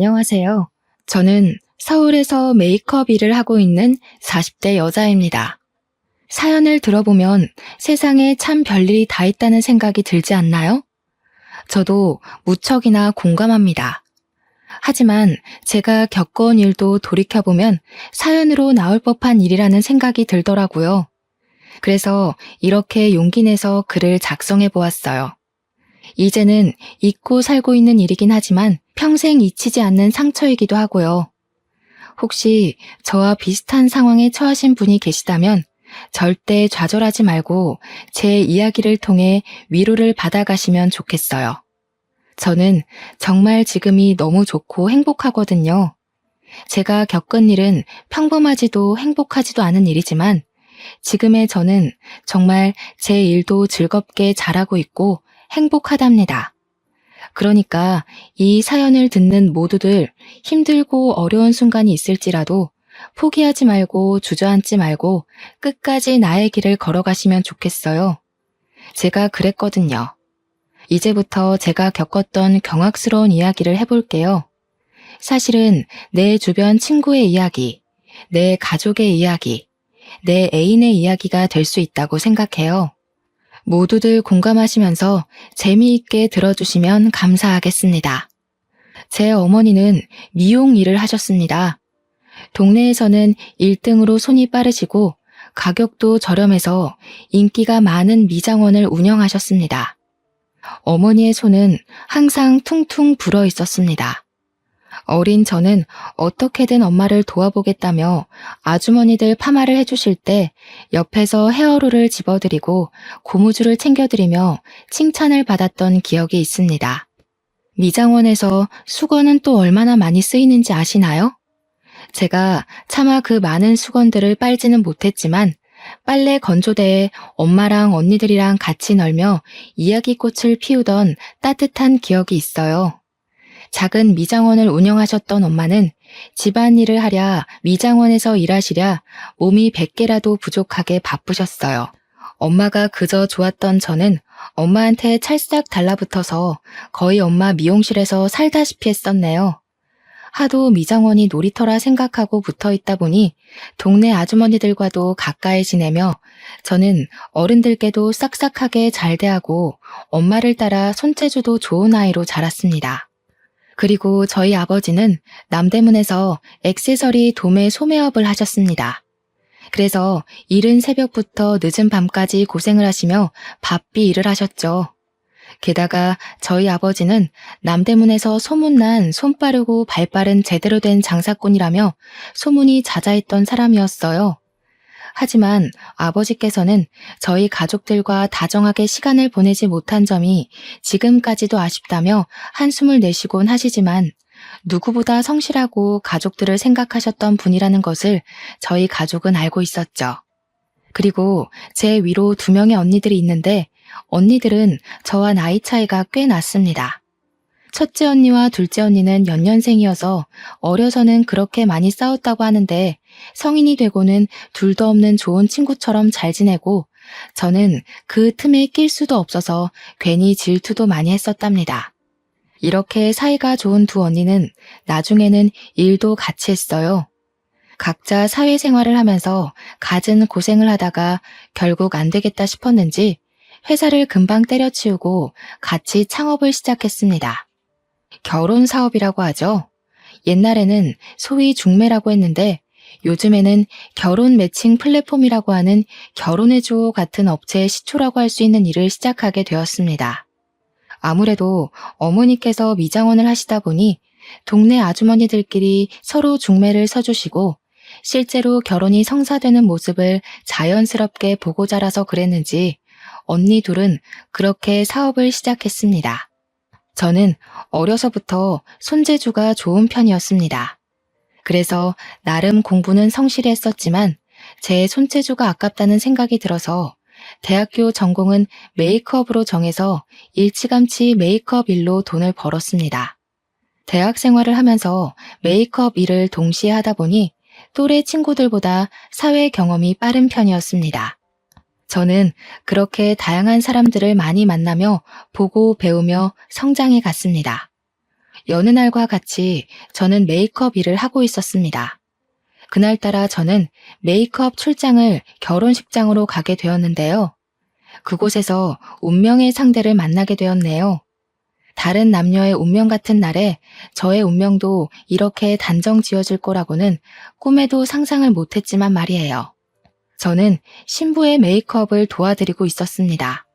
안녕하세요. 저는 서울에서 메이크업 일을 하고 있는 40대 여자입니다. 사연을 들어보면 세상에 참 별일이 다 있다는 생각이 들지 않나요? 저도 무척이나 공감합니다. 하지만 제가 겪어온 일도 돌이켜보면 사연으로 나올 법한 일이라는 생각이 들더라고요. 그래서 이렇게 용기 내서 글을 작성해 보았어요. 이제는 잊고 살고 있는 일이긴 하지만 평생 잊히지 않는 상처이기도 하고요. 혹시 저와 비슷한 상황에 처하신 분이 계시다면 절대 좌절하지 말고 제 이야기를 통해 위로를 받아가시면 좋겠어요. 저는 정말 지금이 너무 좋고 행복하거든요. 제가 겪은 일은 평범하지도 행복하지도 않은 일이지만 지금의 저는 정말 제 일도 즐겁게 잘하고 있고 행복하답니다. 그러니까 이 사연을 듣는 모두들 힘들고 어려운 순간이 있을지라도 포기하지 말고 주저앉지 말고 끝까지 나의 길을 걸어가시면 좋겠어요. 제가 그랬거든요. 이제부터 제가 겪었던 경악스러운 이야기를 해볼게요. 사실은 내 주변 친구의 이야기, 내 가족의 이야기, 내 애인의 이야기가 될 수 있다고 생각해요. 모두들 공감하시면서 재미있게 들어주시면 감사하겠습니다. 제 어머니는 미용 일을 하셨습니다. 동네에서는 1등으로 손이 빠르시고 가격도 저렴해서 인기가 많은 미장원을 운영하셨습니다. 어머니의 손은 항상 퉁퉁 불어 있었습니다. 어린 저는 어떻게든 엄마를 도와보겠다며 아주머니들 파마를 해주실 때 옆에서 헤어롤을 집어드리고 고무줄을 챙겨드리며 칭찬을 받았던 기억이 있습니다. 미장원에서 수건은 또 얼마나 많이 쓰이는지 아시나요? 제가 차마 그 많은 수건들을 빨지는 못했지만 빨래 건조대에 엄마랑 언니들이랑 같이 널며 이야기꽃을 피우던 따뜻한 기억이 있어요. 작은 미장원을 운영하셨던 엄마는 집안일을 하랴 미장원에서 일하시랴 몸이 100개라도 부족하게 바쁘셨어요. 엄마가 그저 좋았던 저는 엄마한테 찰싹 달라붙어서 거의 엄마 미용실에서 살다시피 했었네요. 하도 미장원이 놀이터라 생각하고 붙어있다 보니 동네 아주머니들과도 가까이 지내며 저는 어른들께도 싹싹하게 잘 대하고 엄마를 따라 손재주도 좋은 아이로 자랐습니다. 그리고 저희 아버지는 남대문에서 액세서리 도매 소매업을 하셨습니다. 그래서 이른 새벽부터 늦은 밤까지 고생을 하시며 바삐 일을 하셨죠. 게다가 저희 아버지는 남대문에서 소문난 손 빠르고 발 빠른 제대로 된 장사꾼이라며 소문이 자자했던 사람이었어요. 하지만 아버지께서는 저희 가족들과 다정하게 시간을 보내지 못한 점이 지금까지도 아쉽다며 한숨을 내쉬곤 하시지만 누구보다 성실하고 가족들을 생각하셨던 분이라는 것을 저희 가족은 알고 있었죠. 그리고 제 위로 2명의 언니들이 있는데 언니들은 저와 나이 차이가 꽤 났습니다. 첫째 언니와 둘째 언니는 연년생이어서 어려서는 그렇게 많이 싸웠다고 하는데 성인이 되고는 둘도 없는 좋은 친구처럼 잘 지내고 저는 그 틈에 낄 수도 없어서 괜히 질투도 많이 했었답니다. 이렇게 사이가 좋은 2 언니는 나중에는 일도 같이 했어요. 각자 사회생활을 하면서 갖은 고생을 하다가 결국 안 되겠다 싶었는지 회사를 금방 때려치우고 같이 창업을 시작했습니다. 결혼 사업이라고 하죠. 옛날에는 소위 중매라고 했는데 요즘에는 결혼 매칭 플랫폼이라고 하는 결혼해줘 같은 업체의 시초라고 할 수 있는 일을 시작하게 되었습니다. 아무래도 어머니께서 미장원을 하시다 보니 동네 아주머니들끼리 서로 중매를 서주시고 실제로 결혼이 성사되는 모습을 자연스럽게 보고 자라서 그랬는지 언니 둘은 그렇게 사업을 시작했습니다. 저는 어려서부터 손재주가 좋은 편이었습니다. 그래서 나름 공부는 성실히 했었지만 제 손재주가 아깝다는 생각이 들어서 대학교 전공은 메이크업으로 정해서 일찌감치 메이크업 일로 돈을 벌었습니다. 대학 생활을 하면서 메이크업 일을 동시에 하다 보니 또래 친구들보다 사회 경험이 빠른 편이었습니다. 저는 그렇게 다양한 사람들을 많이 만나며 보고 배우며 성장해 갔습니다. 여느 날과 같이 저는 메이크업 일을 하고 있었습니다. 그날따라 저는 메이크업 출장을 결혼식장으로 가게 되었는데요. 그곳에서 운명의 상대를 만나게 되었네요. 다른 남녀의 운명 같은 날에 저의 운명도 이렇게 단정 지어질 거라고는 꿈에도 상상을 못했지만 말이에요. 저는 신부의 메이크업을 도와드리고 있었습니다.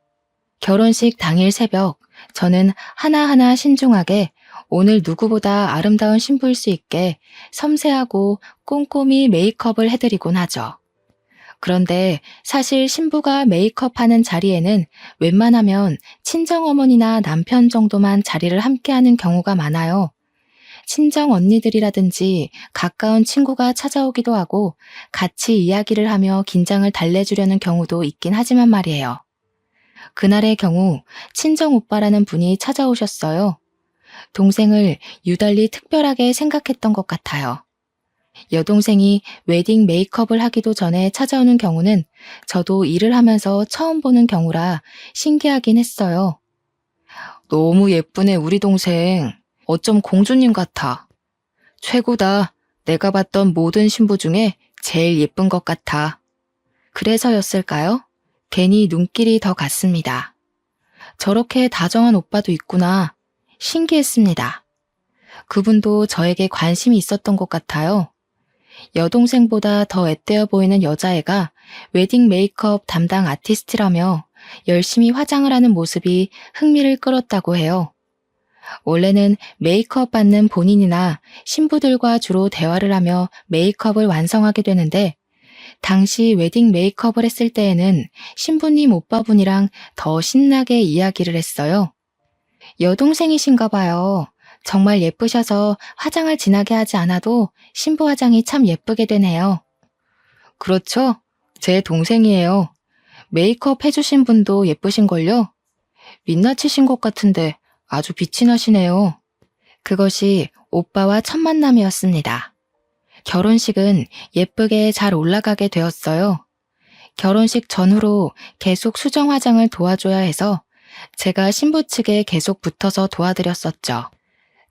결혼식 당일 새벽, 저는 하나하나 신중하게 오늘 누구보다 아름다운 신부일 수 있게 섬세하고 꼼꼼히 메이크업을 해드리곤 하죠. 그런데 사실 신부가 메이크업하는 자리에는 웬만하면 친정어머니나 남편 정도만 자리를 함께하는 경우가 많아요. 친정 언니들이라든지 가까운 친구가 찾아오기도 하고 같이 이야기를 하며 긴장을 달래주려는 경우도 있긴 하지만 말이에요. 그날의 경우 친정 오빠라는 분이 찾아오셨어요. 동생을 유달리 특별하게 생각했던 것 같아요. 여동생이 웨딩 메이크업을 하기도 전에 찾아오는 경우는 저도 일을 하면서 처음 보는 경우라 신기하긴 했어요. 너무 예쁘네, 우리 동생. 어쩜 공주님 같아. 최고다. 내가 봤던 모든 신부 중에 제일 예쁜 것 같아. 그래서였을까요? 괜히 눈길이 더 갔습니다. 저렇게 다정한 오빠도 있구나. 신기했습니다. 그분도 저에게 관심이 있었던 것 같아요. 여동생보다 더 앳되어 보이는 여자애가 웨딩 메이크업 담당 아티스트라며 열심히 화장을 하는 모습이 흥미를 끌었다고 해요. 원래는 메이크업 받는 본인이나 신부들과 주로 대화를 하며 메이크업을 완성하게 되는데 당시 웨딩 메이크업을 했을 때에는 신부님 오빠분이랑 더 신나게 이야기를 했어요. 여동생이신가 봐요. 정말 예쁘셔서 화장을 진하게 하지 않아도 신부 화장이 참 예쁘게 되네요. 그렇죠? 제 동생이에요. 메이크업 해주신 분도 예쁘신걸요? 민낯이신 것 같은데 아주 빛이 나시네요. 그것이 오빠와 첫 만남이었습니다. 결혼식은 예쁘게 잘 올라가게 되었어요. 결혼식 전후로 계속 수정 화장을 도와줘야 해서 제가 신부 측에 계속 붙어서 도와드렸었죠.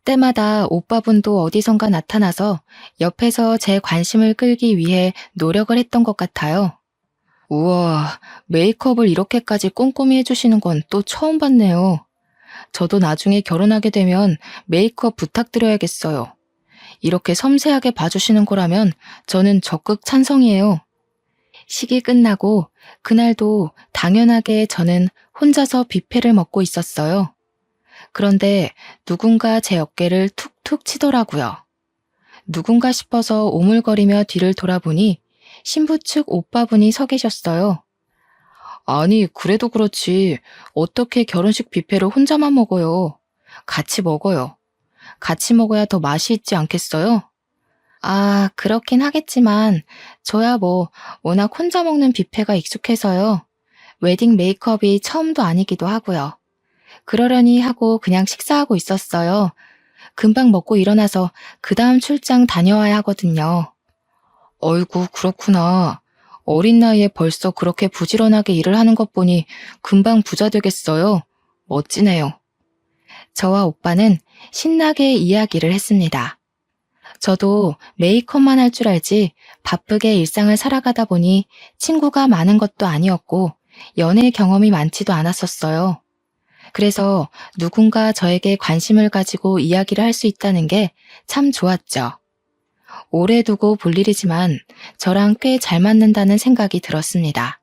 때마다 오빠분도 어디선가 나타나서 옆에서 제 관심을 끌기 위해 노력을 했던 것 같아요. 우와, 메이크업을 이렇게까지 꼼꼼히 해주시는 건 또 처음 봤네요. 저도 나중에 결혼하게 되면 메이크업 부탁드려야겠어요. 이렇게 섬세하게 봐주시는 거라면 저는 적극 찬성이에요. 식이 끝나고 그날도 당연하게 저는 혼자서 뷔페를 먹고 있었어요. 그런데 누군가 제 어깨를 툭툭 치더라고요. 누군가 싶어서 오물거리며 뒤를 돌아보니 신부 측 오빠분이 서 계셨어요. 아니, 그래도 그렇지. 어떻게 결혼식 뷔페를 혼자만 먹어요? 같이 먹어요. 같이 먹어야 더 맛이 있지 않겠어요? 아, 그렇긴 하겠지만 저야 뭐 워낙 혼자 먹는 뷔페가 익숙해서요. 웨딩 메이크업이 처음도 아니기도 하고요. 그러려니 하고 그냥 식사하고 있었어요. 금방 먹고 일어나서 그 다음 출장 다녀와야 하거든요. 어이구, 그렇구나. 어린 나이에 벌써 그렇게 부지런하게 일을 하는 것 보니 금방 부자 되겠어요. 멋지네요. 저와 오빠는 신나게 이야기를 했습니다. 저도 메이크업만 할 줄 알지 바쁘게 일상을 살아가다 보니 친구가 많은 것도 아니었고 연애 경험이 많지도 않았었어요. 그래서 누군가 저에게 관심을 가지고 이야기를 할 수 있다는 게 참 좋았죠. 오래 두고 볼 일이지만 저랑 꽤 잘 맞는다는 생각이 들었습니다.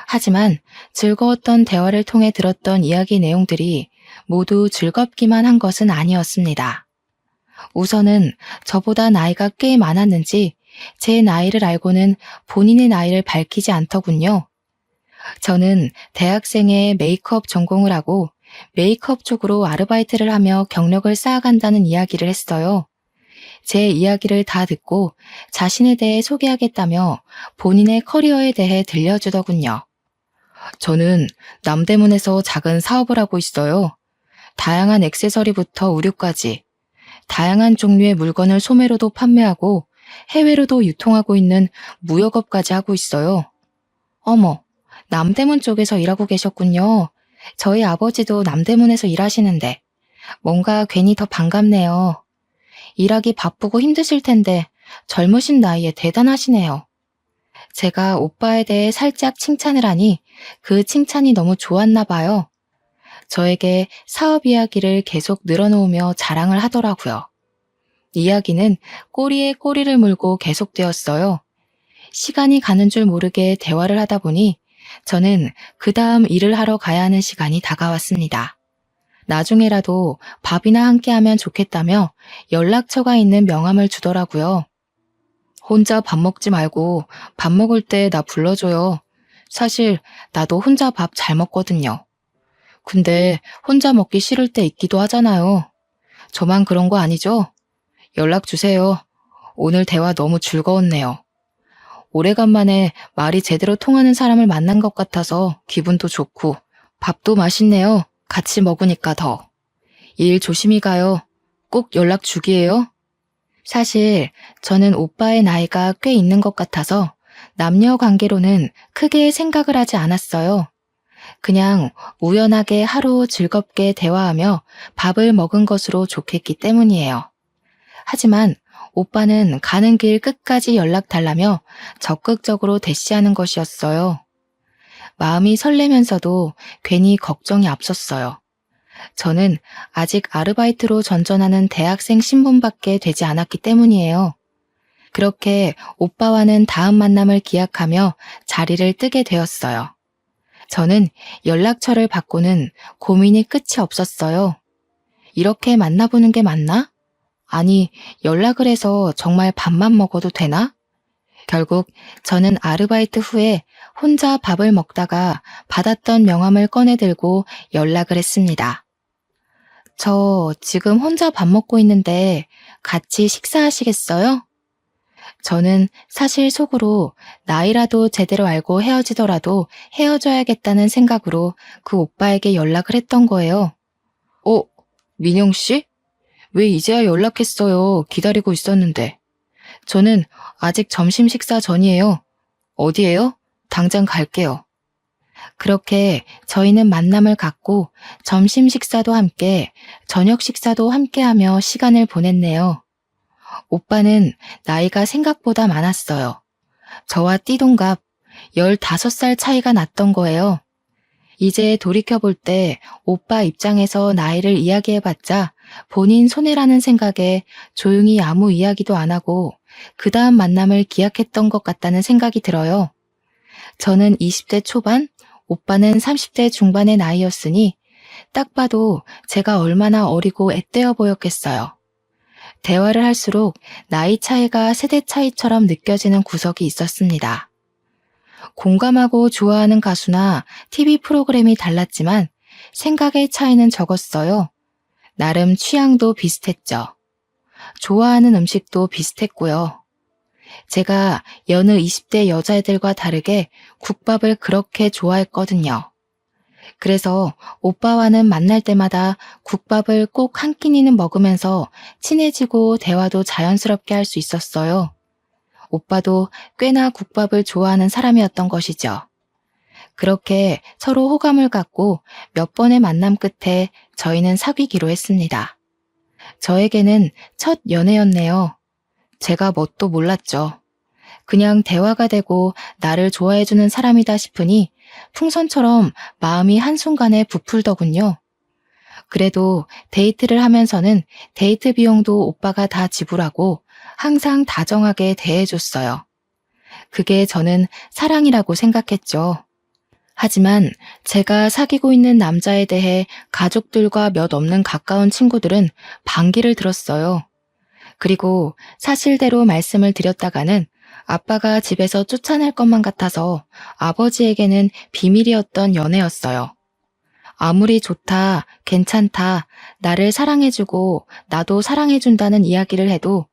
하지만 즐거웠던 대화를 통해 들었던 이야기 내용들이 모두 즐겁기만 한 것은 아니었습니다. 우선은 저보다 나이가 꽤 많았는지 제 나이를 알고는 본인의 나이를 밝히지 않더군요. 저는 대학생의 메이크업 전공을 하고 메이크업 쪽으로 아르바이트를 하며 경력을 쌓아간다는 이야기를 했어요. 제 이야기를 다 듣고 자신에 대해 소개하겠다며 본인의 커리어에 대해 들려주더군요. 저는 남대문에서 작은 사업을 하고 있어요. 다양한 액세서리부터 의류까지 다양한 종류의 물건을 소매로도 판매하고 해외로도 유통하고 있는 무역업까지 하고 있어요. 어머, 남대문 쪽에서 일하고 계셨군요. 저희 아버지도 남대문에서 일하시는데 뭔가 괜히 더 반갑네요. 일하기 바쁘고 힘드실 텐데 젊으신 나이에 대단하시네요. 제가 오빠에 대해 살짝 칭찬을 하니 그 칭찬이 너무 좋았나 봐요. 저에게 사업 이야기를 계속 늘어놓으며 자랑을 하더라고요. 이야기는 꼬리에 꼬리를 물고 계속되었어요. 시간이 가는 줄 모르게 대화를 하다 보니 저는 그 다음 일을 하러 가야 하는 시간이 다가왔습니다. 나중에라도 밥이나 함께 하면 좋겠다며 연락처가 있는 명함을 주더라고요. 혼자 밥 먹지 말고 밥 먹을 때 나 불러줘요. 사실 나도 혼자 밥 잘 먹거든요. 근데 혼자 먹기 싫을 때 있기도 하잖아요. 저만 그런 거 아니죠? 연락 주세요. 오늘 대화 너무 즐거웠네요. 오래간만에 말이 제대로 통하는 사람을 만난 것 같아서 기분도 좋고 밥도 맛있네요. 같이 먹으니까 더. 일 조심히 가요. 꼭 연락 주기예요. 사실 저는 오빠의 나이가 꽤 있는 것 같아서 남녀 관계로는 크게 생각을 하지 않았어요. 그냥 우연하게 하루 즐겁게 대화하며 밥을 먹은 것으로 좋겠기 때문이에요. 하지만 오빠는 가는 길 끝까지 연락 달라며 적극적으로 대시하는 것이었어요. 마음이 설레면서도 괜히 걱정이 앞섰어요. 저는 아직 아르바이트로 전전하는 대학생 신분밖에 되지 않았기 때문이에요. 그렇게 오빠와는 다음 만남을 기약하며 자리를 뜨게 되었어요. 저는 연락처를 받고는 고민이 끝이 없었어요. 이렇게 만나보는 게 맞나? 아니, 연락을 해서 정말 밥만 먹어도 되나? 결국 저는 아르바이트 후에 혼자 밥을 먹다가 받았던 명함을 꺼내들고 연락을 했습니다. 저 지금 혼자 밥 먹고 있는데 같이 식사하시겠어요? 저는 사실 속으로 나이라도 제대로 알고 헤어지더라도 헤어져야겠다는 생각으로 그 오빠에게 연락을 했던 거예요. 민영 씨? 왜 이제야 연락했어요? 기다리고 있었는데. 저는 아직 점심 식사 전이에요. 어디에요? 당장 갈게요. 그렇게 저희는 만남을 갖고 점심 식사도 함께, 저녁 식사도 함께 하며 시간을 보냈네요. 오빠는 나이가 생각보다 많았어요. 저와 띠동갑 15살 차이가 났던 거예요. 이제 돌이켜볼 때 오빠 입장에서 나이를 이야기해봤자 본인 손해라는 생각에 조용히 아무 이야기도 안 하고 그 다음 만남을 기약했던 것 같다는 생각이 들어요. 저는 20대 초반, 오빠는 30대 중반의 나이였으니 딱 봐도 제가 얼마나 어리고 앳되어 보였겠어요. 대화를 할수록 나이 차이가 세대 차이처럼 느껴지는 구석이 있었습니다. 공감하고 좋아하는 가수나 TV 프로그램이 달랐지만 생각의 차이는 적었어요. 나름 취향도 비슷했죠. 좋아하는 음식도 비슷했고요. 제가 여느 20대 여자애들과 다르게 국밥을 그렇게 좋아했거든요. 그래서 오빠와는 만날 때마다 국밥을 꼭 한 끼니는 먹으면서 친해지고 대화도 자연스럽게 할 수 있었어요. 오빠도 꽤나 국밥을 좋아하는 사람이었던 것이죠. 그렇게 서로 호감을 갖고 몇 번의 만남 끝에 저희는 사귀기로 했습니다. 저에게는 첫 연애였네요. 제가 뭣도 몰랐죠. 그냥 대화가 되고 나를 좋아해주는 사람이다 싶으니 풍선처럼 마음이 한순간에 부풀더군요. 그래도 데이트를 하면서는 데이트 비용도 오빠가 다 지불하고 항상 다정하게 대해줬어요. 그게 저는 사랑이라고 생각했죠. 하지만 제가 사귀고 있는 남자에 대해 가족들과 몇 없는 가까운 친구들은 반기를 들었어요. 그리고 사실대로 말씀을 드렸다가는 아빠가 집에서 쫓아낼 것만 같아서 아버지에게는 비밀이었던 연애였어요. 아무리 좋다, 괜찮다, 나를 사랑해주고 나도 사랑해준다는 이야기를 해도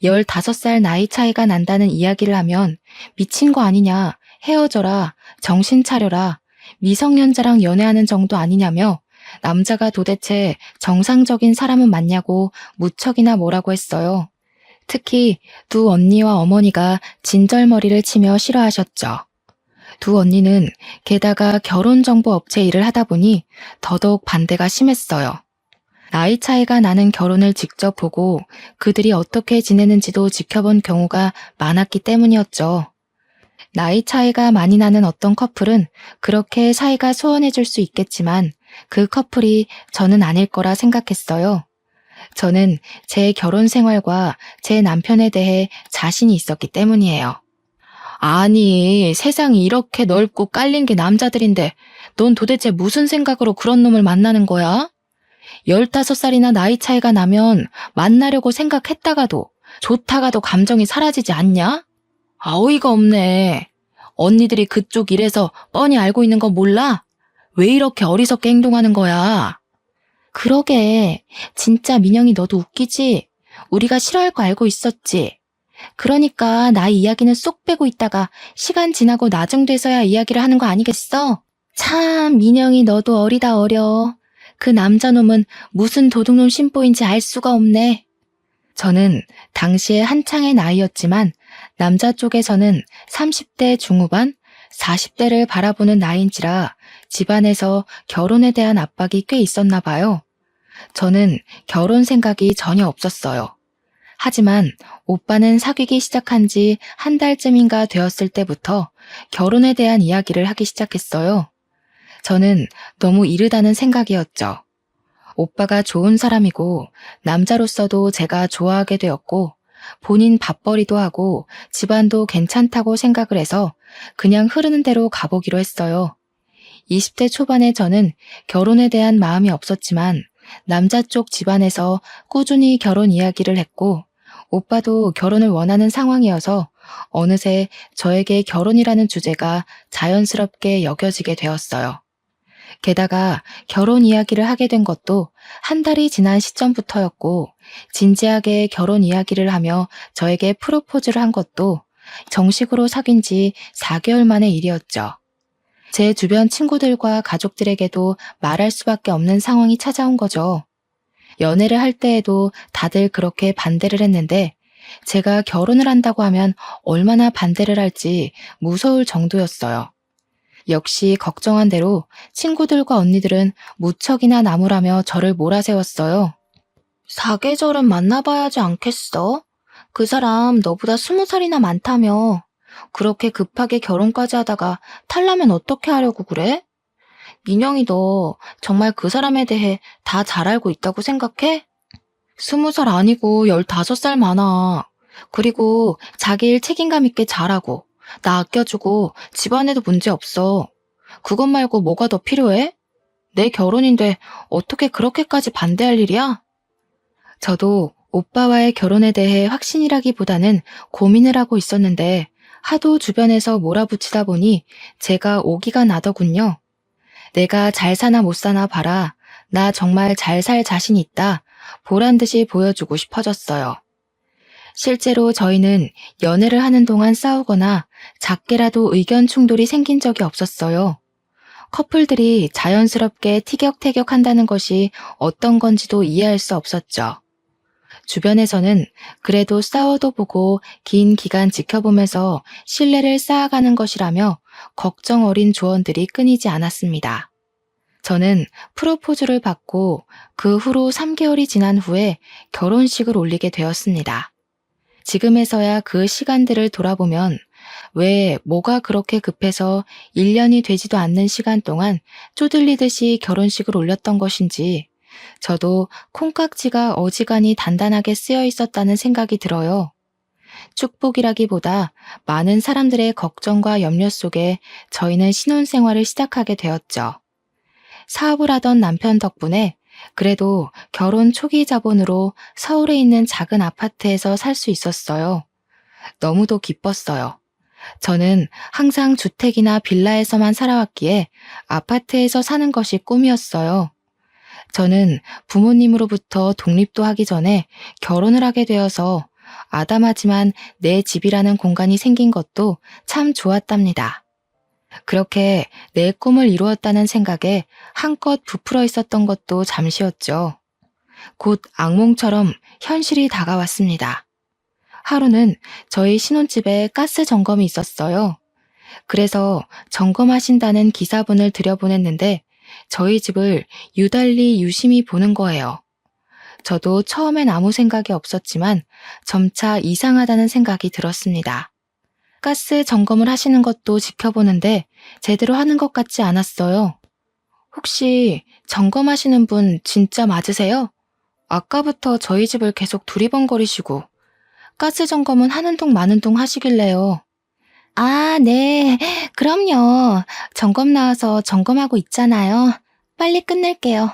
15살 나이 차이가 난다는 이야기를 하면 미친 거 아니냐, 헤어져라, 정신 차려라, 미성년자랑 연애하는 정도 아니냐며 남자가 도대체 정상적인 사람은 맞냐고 무척이나 뭐라고 했어요. 특히 두 언니와 어머니가 진절머리를 치며 싫어하셨죠. 두 언니는 게다가 결혼정보 업체 일을 하다 보니 더더욱 반대가 심했어요. 나이 차이가 나는 결혼을 직접 보고 그들이 어떻게 지내는지도 지켜본 경우가 많았기 때문이었죠. 나이 차이가 많이 나는 어떤 커플은 그렇게 사이가 소원해질 수 있겠지만 그 커플이 저는 아닐 거라 생각했어요. 저는 제 결혼 생활과 제 남편에 대해 자신이 있었기 때문이에요. 아니, 세상이 이렇게 넓고 깔린 게 남자들인데 넌 도대체 무슨 생각으로 그런 놈을 만나는 거야? 15살이나 나이 차이가 나면 만나려고 생각했다가도 좋다가도 감정이 사라지지 않냐? 아, 어이가 없네. 언니들이 그쪽 일에서 뻔히 알고 있는 거 몰라? 왜 이렇게 어리석게 행동하는 거야? 그러게, 진짜 민영이 너도 웃기지? 우리가 싫어할 거 알고 있었지? 그러니까 나이 이야기는 쏙 빼고 있다가 시간 지나고 나중 돼서야 이야기를 하는 거 아니겠어? 참, 민영이 너도 어리다 어려. 그 남자놈은 무슨 도둑놈 심보인지 알 수가 없네. 저는 당시에 한창의 나이였지만 남자 쪽에서는 30대 중후반, 40대를 바라보는 나이인지라 집안에서 결혼에 대한 압박이 꽤 있었나 봐요. 저는 결혼 생각이 전혀 없었어요. 하지만 오빠는 사귀기 시작한 지 한 달쯤인가 되었을 때부터 결혼에 대한 이야기를 하기 시작했어요. 저는 너무 이르다는 생각이었죠. 오빠가 좋은 사람이고 남자로서도 제가 좋아하게 되었고 본인 밥벌이도 하고 집안도 괜찮다고 생각을 해서 그냥 흐르는 대로 가보기로 했어요. 20대 초반에 저는 결혼에 대한 마음이 없었지만 남자 쪽 집안에서 꾸준히 결혼 이야기를 했고 오빠도 결혼을 원하는 상황이어서 어느새 저에게 결혼이라는 주제가 자연스럽게 여겨지게 되었어요. 게다가 결혼 이야기를 하게 된 것도 한 달이 지난 시점부터였고 진지하게 결혼 이야기를 하며 저에게 프로포즈를 한 것도 정식으로 사귄 지 4개월 만의 일이었죠. 제 주변 친구들과 가족들에게도 말할 수밖에 없는 상황이 찾아온 거죠. 연애를 할 때에도 다들 그렇게 반대를 했는데 제가 결혼을 한다고 하면 얼마나 반대를 할지 무서울 정도였어요. 역시 걱정한 대로 친구들과 언니들은 무척이나 나무라며 저를 몰아세웠어요. 사계절은 만나봐야 하지 않겠어? 그 사람 너보다 20살이나 많다며. 그렇게 급하게 결혼까지 하다가 탈라면 어떻게 하려고 그래? 민영이 너 정말 그 사람에 대해 다 잘 알고 있다고 생각해? 20살 아니고 15살 많아. 그리고 자기 일 책임감 있게 잘하고 나 아껴주고 집안에도 문제 없어. 그것 말고 뭐가 더 필요해? 내 결혼인데 어떻게 그렇게까지 반대할 일이야? 저도 오빠와의 결혼에 대해 확신이라기보다는 고민을 하고 있었는데 하도 주변에서 몰아붙이다 보니 제가 오기가 나더군요. 내가 잘 사나 못 사나 봐라. 나 정말 잘 살 자신 있다. 보란 듯이 보여주고 싶어졌어요. 실제로 저희는 연애를 하는 동안 싸우거나 작게라도 의견 충돌이 생긴 적이 없었어요. 커플들이 자연스럽게 티격태격한다는 것이 어떤 건지도 이해할 수 없었죠. 주변에서는 그래도 싸워도 보고 긴 기간 지켜보면서 신뢰를 쌓아가는 것이라며 걱정 어린 조언들이 끊이지 않았습니다. 저는 프로포즈를 받고 그 후로 3개월이 지난 후에 결혼식을 올리게 되었습니다. 지금에서야 그 시간들을 돌아보면 왜 뭐가 그렇게 급해서 1년이 되지도 않는 시간 동안 쪼들리듯이 결혼식을 올렸던 것인지 저도 콩깍지가 어지간히 단단하게 쓰여 있었다는 생각이 들어요. 축복이라기보다 많은 사람들의 걱정과 염려 속에 저희는 신혼생활을 시작하게 되었죠. 사업을 하던 남편 덕분에 그래도 결혼 초기 자본으로 서울에 있는 작은 아파트에서 살 수 있었어요. 너무도 기뻤어요. 저는 항상 주택이나 빌라에서만 살아왔기에 아파트에서 사는 것이 꿈이었어요. 저는 부모님으로부터 독립도 하기 전에 결혼을 하게 되어서 아담하지만 내 집이라는 공간이 생긴 것도 참 좋았답니다. 그렇게 내 꿈을 이루었다는 생각에 한껏 부풀어 있었던 것도 잠시였죠. 곧 악몽처럼 현실이 다가왔습니다. 하루는 저희 신혼집에 가스 점검이 있었어요. 그래서 점검하신다는 기사분을 들여보냈는데 저희 집을 유달리 유심히 보는 거예요. 저도 처음엔 아무 생각이 없었지만 점차 이상하다는 생각이 들었습니다. 가스 점검을 하시는 것도 지켜보는데 제대로 하는 것 같지 않았어요. 혹시 점검하시는 분 진짜 맞으세요? 아까부터 저희 집을 계속 두리번거리시고 가스 점검은 하는 둥 마는 둥 하시길래요. 아, 네. 그럼요. 점검 나와서 점검하고 있잖아요. 빨리 끝낼게요.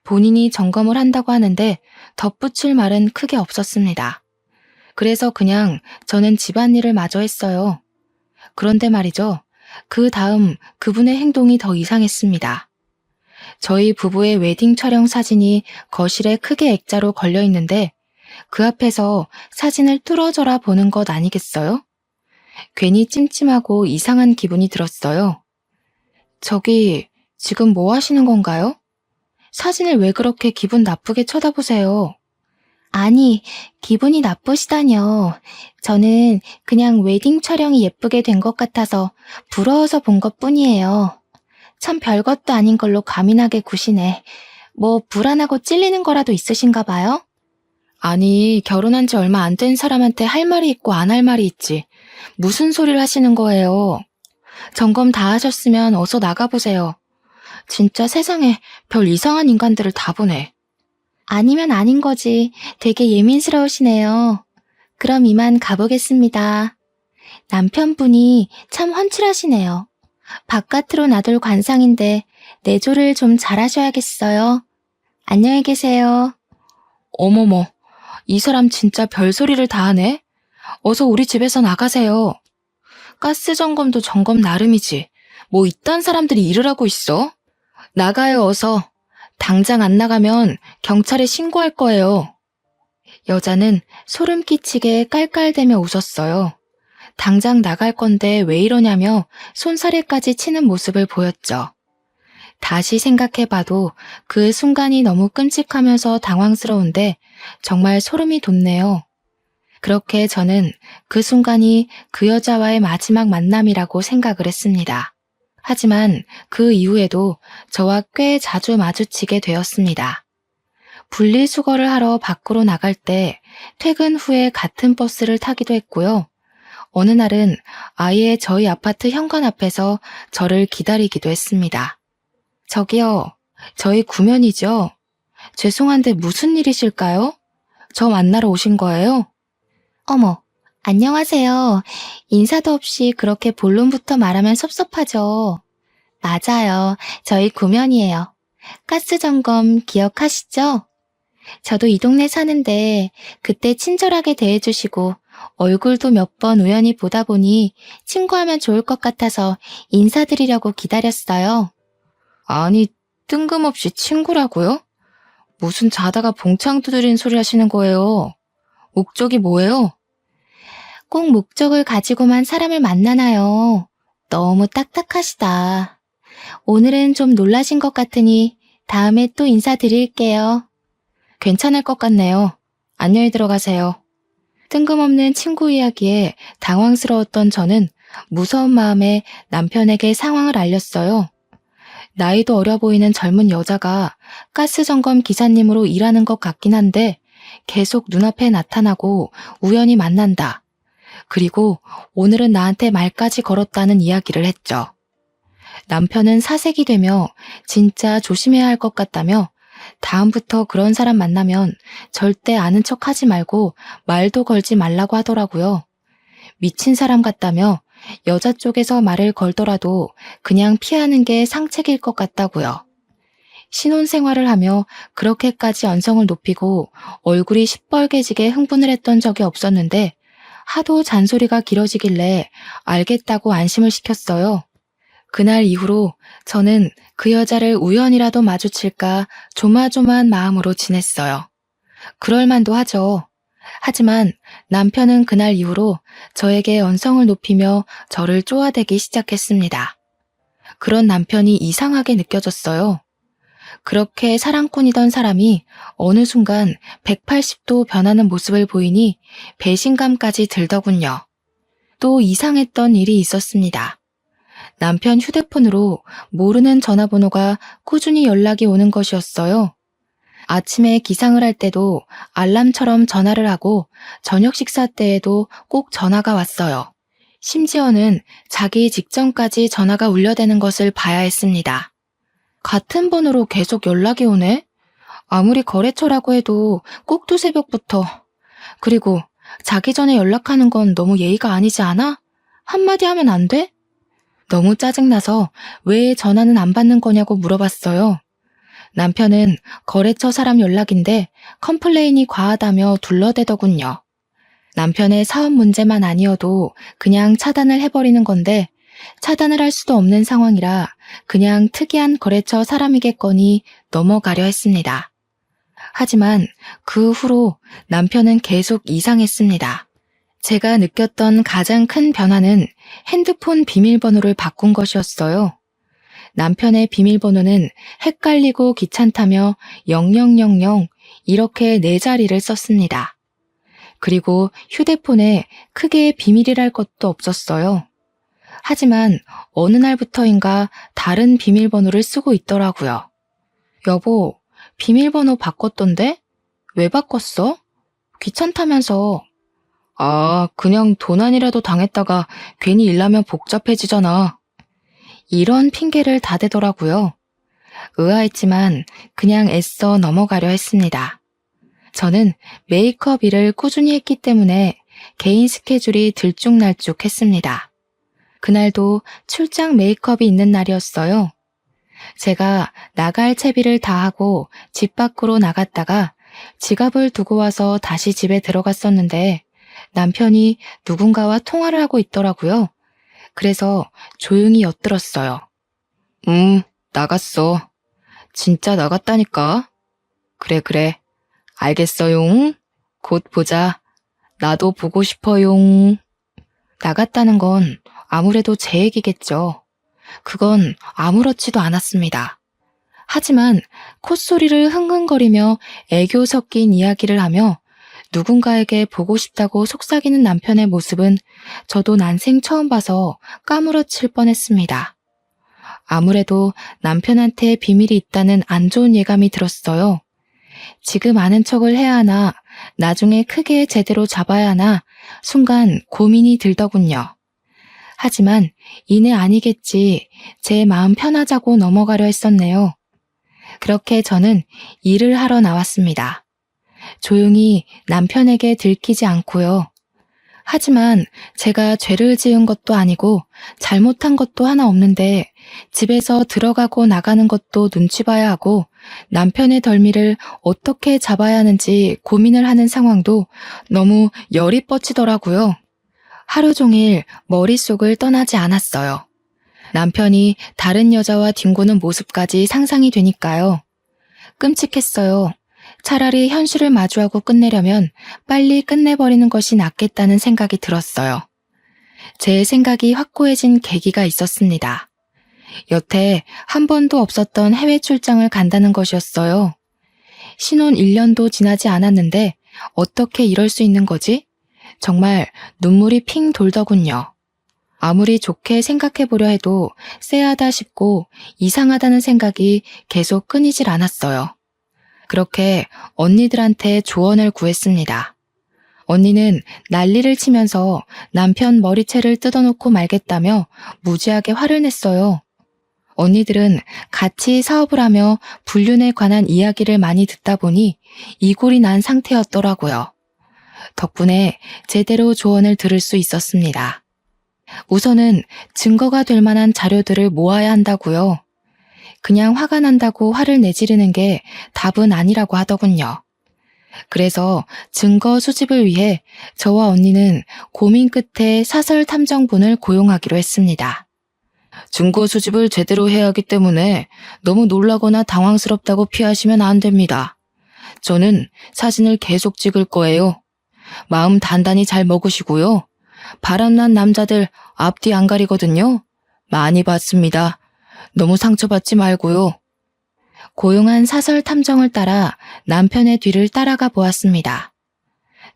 본인이 점검을 한다고 하는데 덧붙일 말은 크게 없었습니다. 그래서 그냥 저는 집안일을 마저 했어요. 그런데 말이죠. 그 다음 그분의 행동이 더 이상했습니다. 저희 부부의 웨딩 촬영 사진이 거실에 크게 액자로 걸려 있는데 그 앞에서 사진을 뚫어져라 보는 것 아니겠어요? 괜히 찜찜하고 이상한 기분이 들었어요. 저기, 지금 뭐 하시는 건가요? 사진을 왜 그렇게 기분 나쁘게 쳐다보세요? 아니, 기분이 나쁘시다뇨. 저는 그냥 웨딩 촬영이 예쁘게 된 것 같아서 부러워서 본 것뿐이에요. 참 별것도 아닌 걸로 과민하게 구시네. 뭐 불안하고 찔리는 거라도 있으신가 봐요? 아니, 결혼한 지 얼마 안 된 사람한테 할 말이 있고 안 할 말이 있지. 무슨 소리를 하시는 거예요? 점검 다 하셨으면 어서 나가보세요. 진짜 세상에 별 이상한 인간들을 다 보네. 아니면 아닌 거지. 되게 예민스러우시네요. 그럼 이만 가보겠습니다. 남편분이 참 훤칠하시네요. 바깥으로 놔둘 관상인데 내조를 좀 잘하셔야겠어요. 안녕히 계세요. 어머머, 이 사람 진짜 별소리를 다 하네. 어서 우리 집에서 나가세요. 가스 점검도 점검 나름이지. 뭐 이딴 사람들이 일을 하고 있어? 나가요, 어서. 당장 안 나가면 경찰에 신고할 거예요. 여자는 소름 끼치게 깔깔대며 웃었어요. 당장 나갈 건데 왜 이러냐며 손사래까지 치는 모습을 보였죠. 다시 생각해봐도 그 순간이 너무 끔찍하면서 당황스러운데 정말 소름이 돋네요. 그렇게 저는 그 순간이 그 여자와의 마지막 만남이라고 생각을 했습니다. 하지만 그 이후에도 저와 꽤 자주 마주치게 되었습니다. 분리수거를 하러 밖으로 나갈 때 퇴근 후에 같은 버스를 타기도 했고요. 어느 날은 아예 저희 아파트 현관 앞에서 저를 기다리기도 했습니다. 저기요, 저희 구면이죠? 죄송한데 무슨 일이실까요? 저 만나러 오신 거예요? 어머, 안녕하세요. 인사도 없이 그렇게 본론부터 말하면 섭섭하죠. 맞아요. 저희 구면이에요. 가스 점검 기억하시죠? 저도 이 동네 사는데 그때 친절하게 대해주시고 얼굴도 몇 번 우연히 보다 보니 친구하면 좋을 것 같아서 인사드리려고 기다렸어요. 아니, 뜬금없이 친구라고요? 무슨 자다가 봉창 두드린 소리 하시는 거예요? 목적이 뭐예요? 꼭 목적을 가지고만 사람을 만나나요? 너무 딱딱하시다. 오늘은 좀 놀라신 것 같으니 다음에 또 인사드릴게요. 괜찮을 것 같네요. 안녕히 들어가세요. 뜬금없는 친구 이야기에 당황스러웠던 저는 무서운 마음에 남편에게 상황을 알렸어요. 나이도 어려 보이는 젊은 여자가 가스 점검 기사님으로 일하는 것 같긴 한데 계속 눈앞에 나타나고 우연히 만난다. 그리고 오늘은 나한테 말까지 걸었다는 이야기를 했죠. 남편은 사색이 되며 진짜 조심해야 할 것 같다며 다음부터 그런 사람 만나면 절대 아는 척 하지 말고 말도 걸지 말라고 하더라고요. 미친 사람 같다며 여자 쪽에서 말을 걸더라도 그냥 피하는 게 상책일 것 같다고요. 신혼생활을 하며 그렇게까지 언성을 높이고 얼굴이 시뻘개지게 흥분을 했던 적이 없었는데 하도 잔소리가 길어지길래 알겠다고 안심을 시켰어요. 그날 이후로 저는 그 여자를 우연이라도 마주칠까 조마조마한 마음으로 지냈어요. 그럴 만도 하죠. 하지만 남편은 그날 이후로 저에게 언성을 높이며 저를 쪼아대기 시작했습니다. 그런 남편이 이상하게 느껴졌어요. 그렇게 사랑꾼이던 사람이 어느 순간 180도 변하는 모습을 보이니 배신감까지 들더군요. 또 이상했던 일이 있었습니다. 남편 휴대폰으로 모르는 전화번호가 꾸준히 연락이 오는 것이었어요. 아침에 기상을 할 때도 알람처럼 전화를 하고 저녁 식사 때에도 꼭 전화가 왔어요. 심지어는 자기 직전까지 전화가 울려대는 것을 봐야 했습니다. 같은 번호로 계속 연락이 오네? 아무리 거래처라고 해도 꼭 두새벽부터. 그리고 자기 전에 연락하는 건 너무 예의가 아니지 않아? 한마디 하면 안 돼? 너무 짜증나서 왜 전화는 안 받는 거냐고 물어봤어요. 남편은 거래처 사람 연락인데 컴플레인이 과하다며 둘러대더군요. 남편의 사업 문제만 아니어도 그냥 차단을 해버리는 건데 차단을 할 수도 없는 상황이라 그냥 특이한 거래처 사람이겠거니 넘어가려 했습니다. 하지만 그 후로 남편은 계속 이상했습니다. 제가 느꼈던 가장 큰 변화는 핸드폰 비밀번호를 바꾼 것이었어요. 남편의 비밀번호는 헷갈리고 귀찮다며 0000 이렇게 4자리를 썼습니다. 그리고 휴대폰에 크게 비밀이랄 것도 없었어요. 하지만 어느 날부터인가 다른 비밀번호를 쓰고 있더라고요. 여보, 비밀번호 바꿨던데? 왜 바꿨어? 귀찮다면서. 아, 그냥 도난이라도 당했다가 괜히 일나면 복잡해지잖아. 이런 핑계를 다 대더라고요. 의아했지만 그냥 애써 넘어가려 했습니다. 저는 메이크업 일을 꾸준히 했기 때문에 개인 스케줄이 들쭉날쭉했습니다. 그날도 출장 메이크업이 있는 날이었어요. 제가 나갈 채비를 다 하고 집 밖으로 나갔다가 지갑을 두고 와서 다시 집에 들어갔었는데 남편이 누군가와 통화를 하고 있더라고요. 그래서 조용히 엿들었어요. 나갔어. 진짜 나갔다니까. 그래. 알겠어용. 곧 보자. 나도 보고 싶어용. 나갔다는 건 아무래도 제 얘기겠죠. 그건 아무렇지도 않았습니다. 하지만 콧소리를 흥흥거리며 애교 섞인 이야기를 하며 누군가에게 보고 싶다고 속삭이는 남편의 모습은 저도 난생 처음 봐서 까무러칠 뻔했습니다. 아무래도 남편한테 비밀이 있다는 안 좋은 예감이 들었어요. 지금 아는 척을 해야 하나, 나중에 크게 제대로 잡아야 하나, 순간 고민이 들더군요. 하지만 이내 아니겠지, 제 마음 편하자고 넘어가려 했었네요. 그렇게 저는 일을 하러 나왔습니다. 조용히 남편에게 들키지 않고요. 하지만 제가 죄를 지은 것도 아니고 잘못한 것도 하나 없는데 집에서 들어가고 나가는 것도 눈치 봐야 하고 남편의 덜미를 어떻게 잡아야 하는지 고민을 하는 상황도 너무 열이 뻗치더라고요. 하루 종일 머릿속을 떠나지 않았어요. 남편이 다른 여자와 뒹구는 모습까지 상상이 되니까요. 끔찍했어요. 차라리 현실을 마주하고 끝내려면 빨리 끝내버리는 것이 낫겠다는 생각이 들었어요. 제 생각이 확고해진 계기가 있었습니다. 여태 한 번도 없었던 해외 출장을 간다는 것이었어요. 신혼 1년도 지나지 않았는데 어떻게 이럴 수 있는 거지? 정말 눈물이 핑 돌더군요. 아무리 좋게 생각해보려 해도 쎄하다 싶고 이상하다는 생각이 계속 끊이질 않았어요. 그렇게 언니들한테 조언을 구했습니다. 언니는 난리를 치면서 남편 머리채를 뜯어놓고 말겠다며 무지하게 화를 냈어요. 언니들은 같이 사업을 하며 불륜에 관한 이야기를 많이 듣다 보니 이골이 난 상태였더라고요. 덕분에 제대로 조언을 들을 수 있었습니다. 우선은 증거가 될 만한 자료들을 모아야 한다고요. 그냥 화가 난다고 화를 내지르는 게 답은 아니라고 하더군요. 그래서 증거 수집을 위해 저와 언니는 고민 끝에 사설 탐정분을 고용하기로 했습니다. 증거 수집을 제대로 해야 하기 때문에 너무 놀라거나 당황스럽다고 피하시면 안 됩니다. 저는 사진을 계속 찍을 거예요. 마음 단단히 잘 먹으시고요. 바람난 남자들 앞뒤 안 가리거든요. 많이 봤습니다. 너무 상처받지 말고요. 고용한 사설 탐정을 따라 남편의 뒤를 따라가 보았습니다.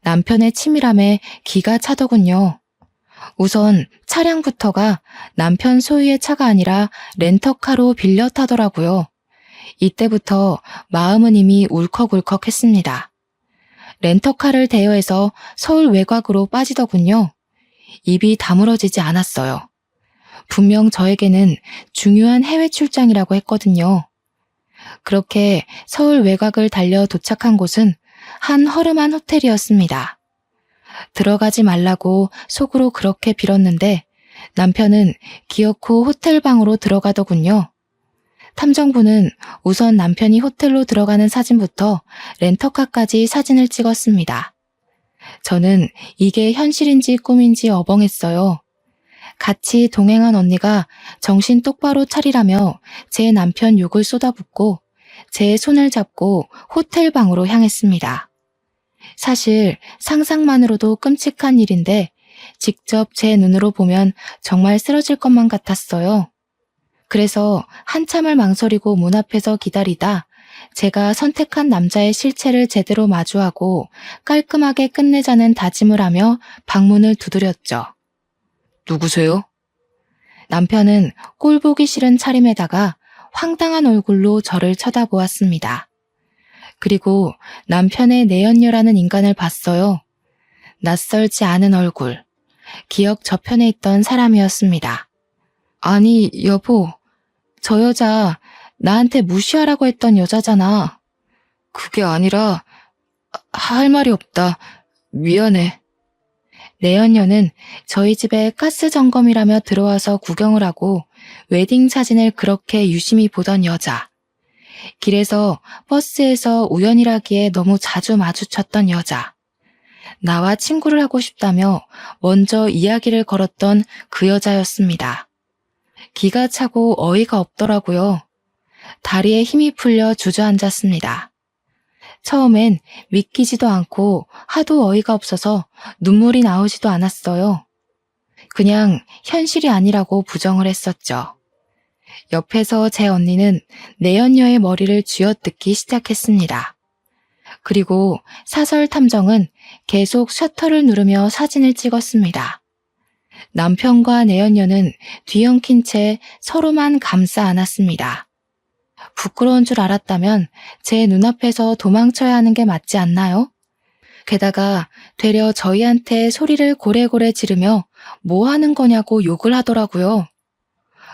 남편의 치밀함에 기가 차더군요. 우선 차량부터가 남편 소유의 차가 아니라 렌터카로 빌려 타더라고요. 이때부터 마음은 이미 울컥울컥했습니다. 렌터카를 대여해서 서울 외곽으로 빠지더군요. 입이 다물어지지 않았어요. 분명 저에게는 중요한 해외 출장이라고 했거든요. 그렇게 서울 외곽을 달려 도착한 곳은 한 허름한 호텔이었습니다. 들어가지 말라고 속으로 그렇게 빌었는데 남편은 기어코 호텔 방으로 들어가더군요. 탐정부는 우선 남편이 호텔로 들어가는 사진부터 렌터카까지 사진을 찍었습니다. 저는 이게 현실인지 꿈인지 어벙했어요. 같이 동행한 언니가 정신 똑바로 차리라며 제 남편 욕을 쏟아붓고 제 손을 잡고 호텔 방으로 향했습니다. 사실 상상만으로도 끔찍한 일인데 직접 제 눈으로 보면 정말 쓰러질 것만 같았어요. 그래서 한참을 망설이고 문 앞에서 기다리다 제가 선택한 남자의 실체를 제대로 마주하고 깔끔하게 끝내자는 다짐을 하며 방문을 두드렸죠. 누구세요? 남편은 꼴보기 싫은 차림에다가 황당한 얼굴로 저를 쳐다보았습니다. 그리고 남편의 내연녀라는 인간을 봤어요. 낯설지 않은 얼굴, 기억 저편에 있던 사람이었습니다. 아니, 여보, 저 여자 나한테 무시하라고 했던 여자잖아. 그게 아니라 할 말이 없다. 미안해. 내연녀는 저희 집에 가스 점검이라며 들어와서 구경을 하고 웨딩 사진을 그렇게 유심히 보던 여자. 길에서 버스에서 우연이라기에 너무 자주 마주쳤던 여자. 나와 친구를 하고 싶다며 먼저 이야기를 걸었던 그 여자였습니다. 기가 차고 어이가 없더라고요. 다리에 힘이 풀려 주저앉았습니다. 처음엔 믿기지도 않고 하도 어이가 없어서 눈물이 나오지도 않았어요. 그냥 현실이 아니라고 부정을 했었죠. 옆에서 제 언니는 내연녀의 머리를 쥐어뜯기 시작했습니다. 그리고 사설 탐정은 계속 셔터를 누르며 사진을 찍었습니다. 남편과 내연녀는 뒤엉킨 채 서로만 감싸 안았습니다. 부끄러운 줄 알았다면 제 눈앞에서 도망쳐야 하는 게 맞지 않나요? 게다가 되려 저희한테 소리를 고래고래 지르며 뭐 하는 거냐고 욕을 하더라고요.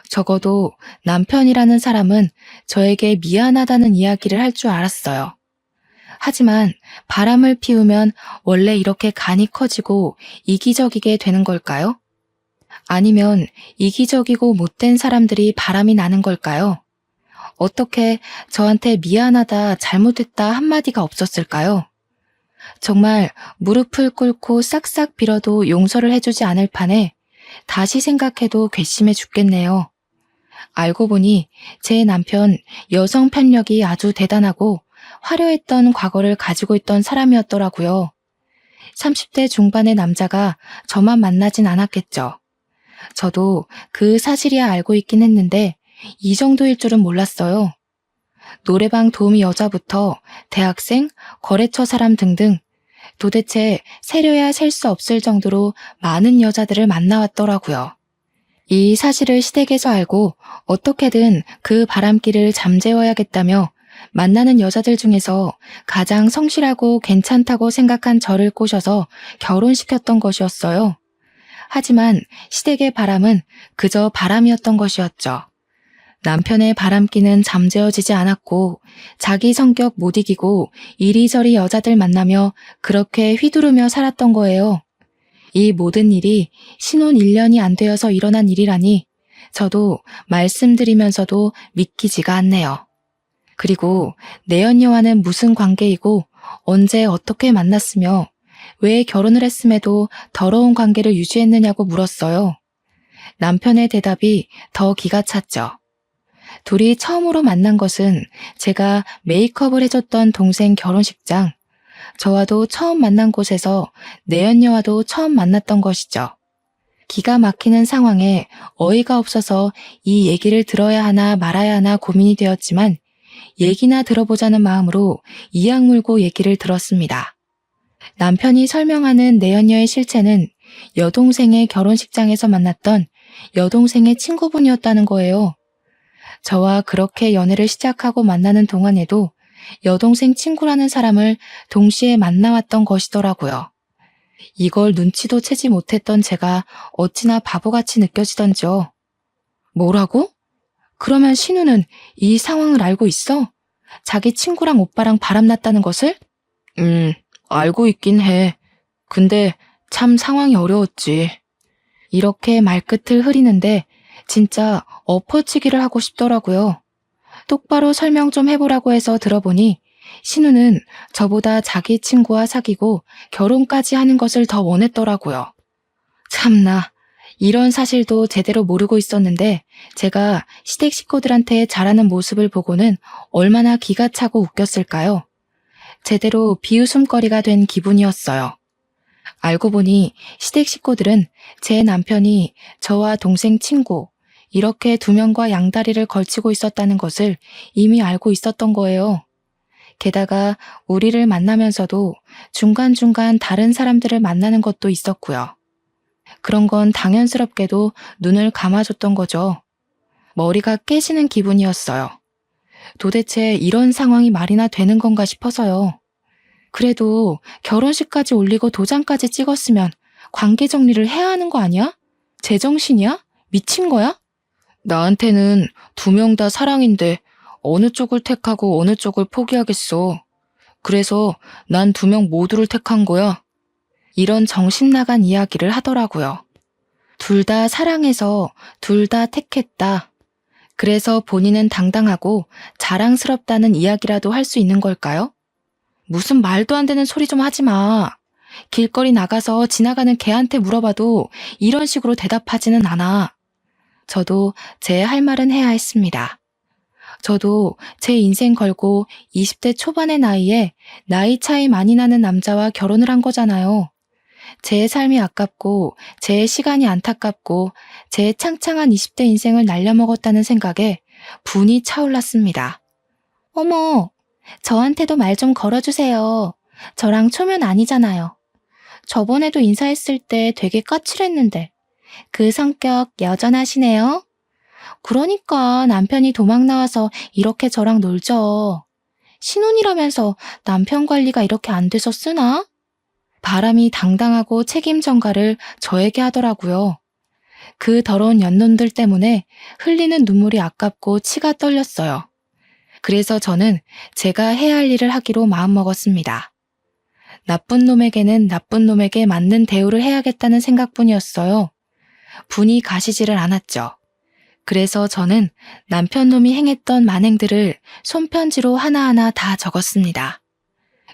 적어도 남편이라는 사람은 저에게 미안하다는 이야기를 할 줄 알았어요. 하지만 바람을 피우면 원래 이렇게 간이 커지고 이기적이게 되는 걸까요? 아니면 이기적이고 못된 사람들이 바람이 나는 걸까요? 어떻게 저한테 미안하다, 잘못했다 한마디가 없었을까요? 정말 무릎을 꿇고 싹싹 빌어도 용서를 해주지 않을 판에 다시 생각해도 괘씸해 죽겠네요. 알고 보니 제 남편 여성 편력이 아주 대단하고 화려했던 과거를 가지고 있던 사람이었더라고요. 30대 중반의 남자가 저만 만나진 않았겠죠. 저도 그 사실이야 알고 있긴 했는데 이 정도일 줄은 몰랐어요. 노래방 도우미 여자부터 대학생, 거래처 사람 등등 도대체 세려야 셀 수 없을 정도로 많은 여자들을 만나왔더라고요. 이 사실을 시댁에서 알고 어떻게든 그 바람길을 잠재워야겠다며 만나는 여자들 중에서 가장 성실하고 괜찮다고 생각한 저를 꼬셔서 결혼시켰던 것이었어요. 하지만 시댁의 바람은 그저 바람이었던 것이었죠. 남편의 바람기는 잠재워지지 않았고 자기 성격 못 이기고 이리저리 여자들 만나며 그렇게 휘두르며 살았던 거예요. 이 모든 일이 신혼 1년이 안 되어서 일어난 일이라니 저도 말씀드리면서도 믿기지가 않네요. 그리고 내연녀와는 무슨 관계이고 언제 어떻게 만났으며 왜 결혼을 했음에도 더러운 관계를 유지했느냐고 물었어요. 남편의 대답이 더 기가 찼죠. 둘이 처음으로 만난 것은 제가 메이크업을 해줬던 동생 결혼식장, 저와도 처음 만난 곳에서 내연녀와도 처음 만났던 것이죠. 기가 막히는 상황에 어이가 없어서 이 얘기를 들어야 하나 말아야 하나 고민이 되었지만 얘기나 들어보자는 마음으로 이악 물고 얘기를 들었습니다. 남편이 설명하는 내연녀의 실체는 여동생의 결혼식장에서 만났던 여동생의 친구분이었다는 거예요. 저와 그렇게 연애를 시작하고 만나는 동안에도 여동생 친구라는 사람을 동시에 만나왔던 것이더라고요. 이걸 눈치도 채지 못했던 제가 어찌나 바보같이 느껴지던지요. 뭐라고? 그러면 신우는 이 상황을 알고 있어? 자기 친구랑 오빠랑 바람났다는 것을? 알고 있긴 해. 근데 참 상황이 어려웠지. 이렇게 말끝을 흐리는데 진짜 엎어치기를 하고 싶더라고요. 똑바로 설명 좀 해보라고 해서 들어보니 신우는 저보다 자기 친구와 사귀고 결혼까지 하는 것을 더 원했더라고요. 참나, 이런 사실도 제대로 모르고 있었는데 제가 시댁 식구들한테 잘하는 모습을 보고는 얼마나 기가 차고 웃겼을까요? 제대로 비웃음거리가 된 기분이었어요. 알고 보니 시댁 식구들은 제 남편이 저와 동생 친구, 이렇게 두 명과 양다리를 걸치고 있었다는 것을 이미 알고 있었던 거예요. 게다가 우리를 만나면서도 중간중간 다른 사람들을 만나는 것도 있었고요. 그런 건 당연스럽게도 눈을 감아줬던 거죠. 머리가 깨지는 기분이었어요. 도대체 이런 상황이 말이나 되는 건가 싶어서요. 그래도 결혼식까지 올리고 도장까지 찍었으면 관계 정리를 해야 하는 거 아니야? 제정신이야? 미친 거야? 나한테는 두 명 다 사랑인데 어느 쪽을 택하고 어느 쪽을 포기하겠어. 그래서 난 두 명 모두를 택한 거야. 이런 정신 나간 이야기를 하더라고요. 둘 다 사랑해서 둘 다 택했다. 그래서 본인은 당당하고 자랑스럽다는 이야기라도 할 수 있는 걸까요? 무슨 말도 안 되는 소리 좀 하지 마. 길거리 나가서 지나가는 개한테 물어봐도 이런 식으로 대답하지는 않아. 저도 제 할 말은 해야 했습니다. 저도 제 인생 걸고 20대 초반의 나이에 나이 차이 많이 나는 남자와 결혼을 한 거잖아요. 제 삶이 아깝고 제 시간이 안타깝고 제 창창한 20대 인생을 날려먹었다는 생각에 분이 차올랐습니다. 어머, 저한테도 말 좀 걸어주세요. 저랑 초면 아니잖아요. 저번에도 인사했을 때 되게 까칠했는데 그 성격 여전하시네요. 그러니까 남편이 도망 나와서 이렇게 저랑 놀죠. 신혼이라면서 남편 관리가 이렇게 안 돼서 쓰나? 바람이 당당하고 책임 전가를 저에게 하더라고요. 그 더러운 연놈들 때문에 흘리는 눈물이 아깝고 치가 떨렸어요. 그래서 저는 제가 해야 할 일을 하기로 마음먹었습니다. 나쁜 놈에게는 나쁜 놈에게 맞는 대우를 해야겠다는 생각뿐이었어요. 분이 가시지를 않았죠. 그래서 저는 남편 놈이 행했던 만행들을 손편지로 하나하나 다 적었습니다.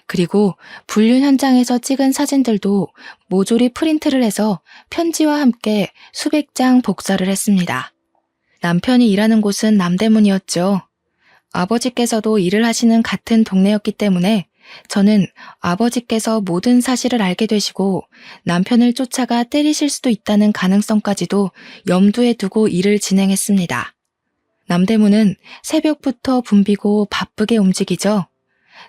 그리고 불륜 현장에서 찍은 사진들도 모조리 프린트를 해서 편지와 함께 수백 장 복사를 했습니다. 남편이 일하는 곳은 남대문이었죠. 아버지께서도 일을 하시는 같은 동네였기 때문에 저는 아버지께서 모든 사실을 알게 되시고 남편을 쫓아가 때리실 수도 있다는 가능성까지도 염두에 두고 일을 진행했습니다. 남대문은 새벽부터 붐비고 바쁘게 움직이죠.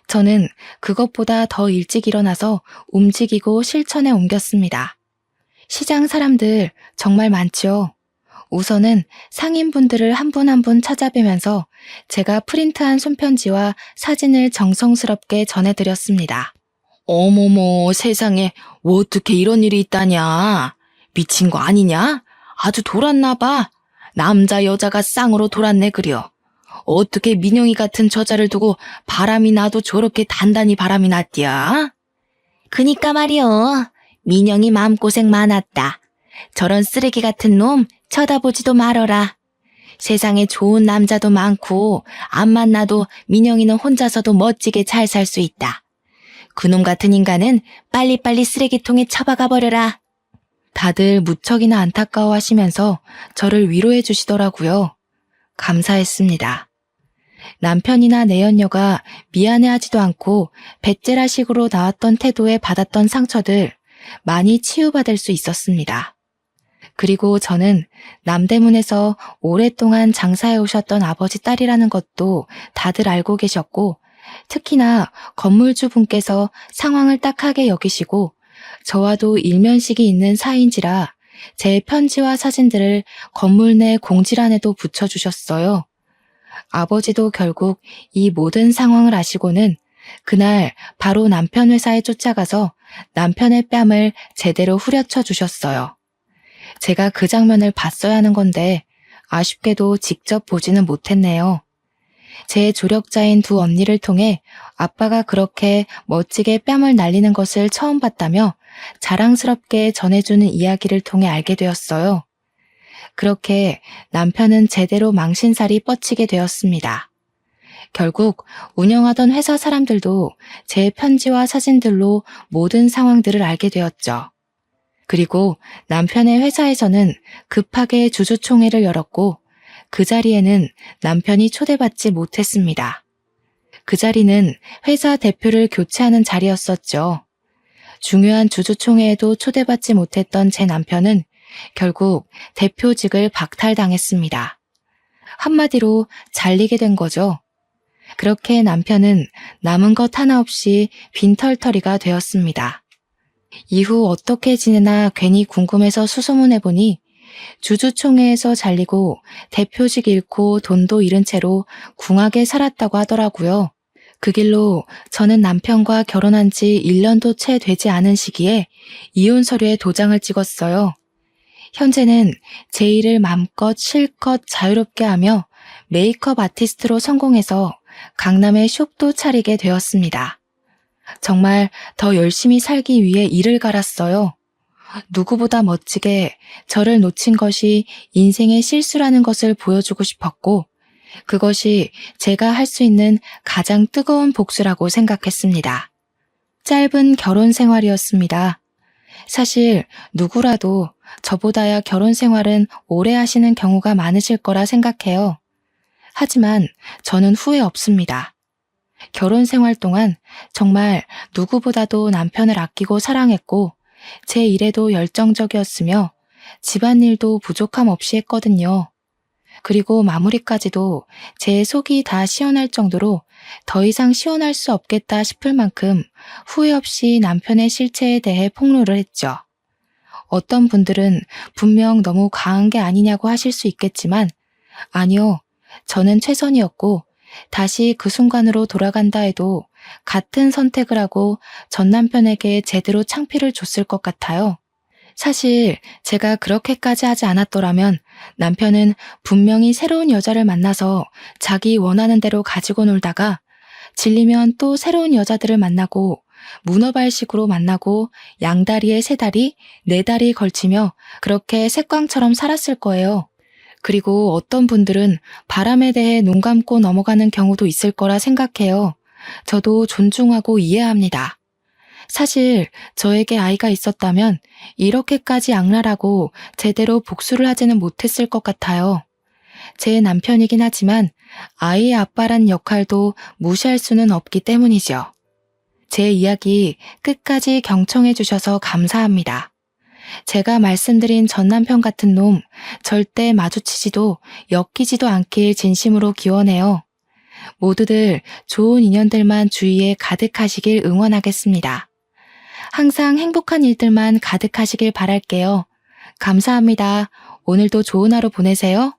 저는 그것보다 더 일찍 일어나서 움직이고 실천에 옮겼습니다. 시장 사람들 정말 많죠. 우선은 상인분들을 한 분 한 분 찾아뵈면서 제가 프린트한 손편지와 사진을 정성스럽게 전해드렸습니다. 어머머, 세상에 어떻게 이런 일이 있다냐? 미친 거 아니냐? 아주 돌았나 봐. 남자 여자가 쌍으로 돌았네 그려. 어떻게 민영이 같은 저자를 두고 바람이 나도 저렇게 단단히 바람이 났디야? 그니까 말이여. 민영이 마음고생 많았다. 저런 쓰레기 같은 놈 쳐다보지도 말어라. 세상에 좋은 남자도 많고 안 만나도 민영이는 혼자서도 멋지게 잘 살 수 있다. 그놈 같은 인간은 빨리빨리 쓰레기통에 처박아 버려라. 다들 무척이나 안타까워하시면서 저를 위로해 주시더라고요. 감사했습니다. 남편이나 내연녀가 미안해하지도 않고 배째라식으로 나왔던 태도에 받았던 상처들 많이 치유받을 수 있었습니다. 그리고 저는 남대문에서 오랫동안 장사해 오셨던 아버지 딸이라는 것도 다들 알고 계셨고 특히나 건물주 분께서 상황을 딱하게 여기시고 저와도 일면식이 있는 사이인지라 제 편지와 사진들을 건물 내 공지란에도 붙여주셨어요. 아버지도 결국 이 모든 상황을 아시고는 그날 바로 남편 회사에 쫓아가서 남편의 뺨을 제대로 후려쳐 주셨어요. 제가 그 장면을 봤어야 하는 건데 아쉽게도 직접 보지는 못했네요. 제 조력자인 두 언니를 통해 아빠가 그렇게 멋지게 뺨을 날리는 것을 처음 봤다며 자랑스럽게 전해주는 이야기를 통해 알게 되었어요. 그렇게 남편은 제대로 망신살이 뻗치게 되었습니다. 결국 운영하던 회사 사람들도 제 편지와 사진들로 모든 상황들을 알게 되었죠. 그리고 남편의 회사에서는 급하게 주주총회를 열었고 그 자리에는 남편이 초대받지 못했습니다. 그 자리는 회사 대표를 교체하는 자리였었죠. 중요한 주주총회에도 초대받지 못했던 제 남편은 결국 대표직을 박탈당했습니다. 한마디로 잘리게 된 거죠. 그렇게 남편은 남은 것 하나 없이 빈털터리가 되었습니다. 이후 어떻게 지내나 괜히 궁금해서 수소문해보니 주주총회에서 잘리고 대표직 잃고 돈도 잃은 채로 궁하게 살았다고 하더라고요. 그 길로 저는 남편과 결혼한 지 1년도 채 되지 않은 시기에 이혼 서류에 도장을 찍었어요. 현재는 제 일을 맘껏 실컷 자유롭게 하며 메이크업 아티스트로 성공해서 강남에 숍도 차리게 되었습니다. 정말 더 열심히 살기 위해 이를 갈았어요. 누구보다 멋지게 저를 놓친 것이 인생의 실수라는 것을 보여주고 싶었고, 그것이 제가 할 수 있는 가장 뜨거운 복수라고 생각했습니다. 짧은 결혼 생활이었습니다. 사실 누구라도 저보다야 결혼 생활은 오래 하시는 경우가 많으실 거라 생각해요. 하지만 저는 후회 없습니다. 결혼 생활 동안 정말 누구보다도 남편을 아끼고 사랑했고 제 일에도 열정적이었으며 집안일도 부족함 없이 했거든요. 그리고 마무리까지도 제 속이 다 시원할 정도로 더 이상 시원할 수 없겠다 싶을 만큼 후회 없이 남편의 실체에 대해 폭로를 했죠. 어떤 분들은 분명 너무 과한 게 아니냐고 하실 수 있겠지만 아니요, 저는 최선이었고 다시 그 순간으로 돌아간다 해도 같은 선택을 하고 전 남편에게 제대로 창피를 줬을 것 같아요. 사실 제가 그렇게까지 하지 않았더라면 남편은 분명히 새로운 여자를 만나서 자기 원하는 대로 가지고 놀다가 질리면 또 새로운 여자들을 만나고 문어발식으로 만나고 양다리에 세 다리, 네 다리 걸치며 그렇게 색광처럼 살았을 거예요. 그리고 어떤 분들은 바람에 대해 눈 감고 넘어가는 경우도 있을 거라 생각해요. 저도 존중하고 이해합니다. 사실 저에게 아이가 있었다면 이렇게까지 악랄하고 제대로 복수를 하지는 못했을 것 같아요. 제 남편이긴 하지만 아이의 아빠란 역할도 무시할 수는 없기 때문이죠. 제 이야기 끝까지 경청해 주셔서 감사합니다. 제가 말씀드린 전 남편 같은 놈 절대 마주치지도 엮이지도 않길 진심으로 기원해요. 모두들 좋은 인연들만 주위에 가득하시길 응원하겠습니다. 항상 행복한 일들만 가득하시길 바랄게요. 감사합니다. 오늘도 좋은 하루 보내세요.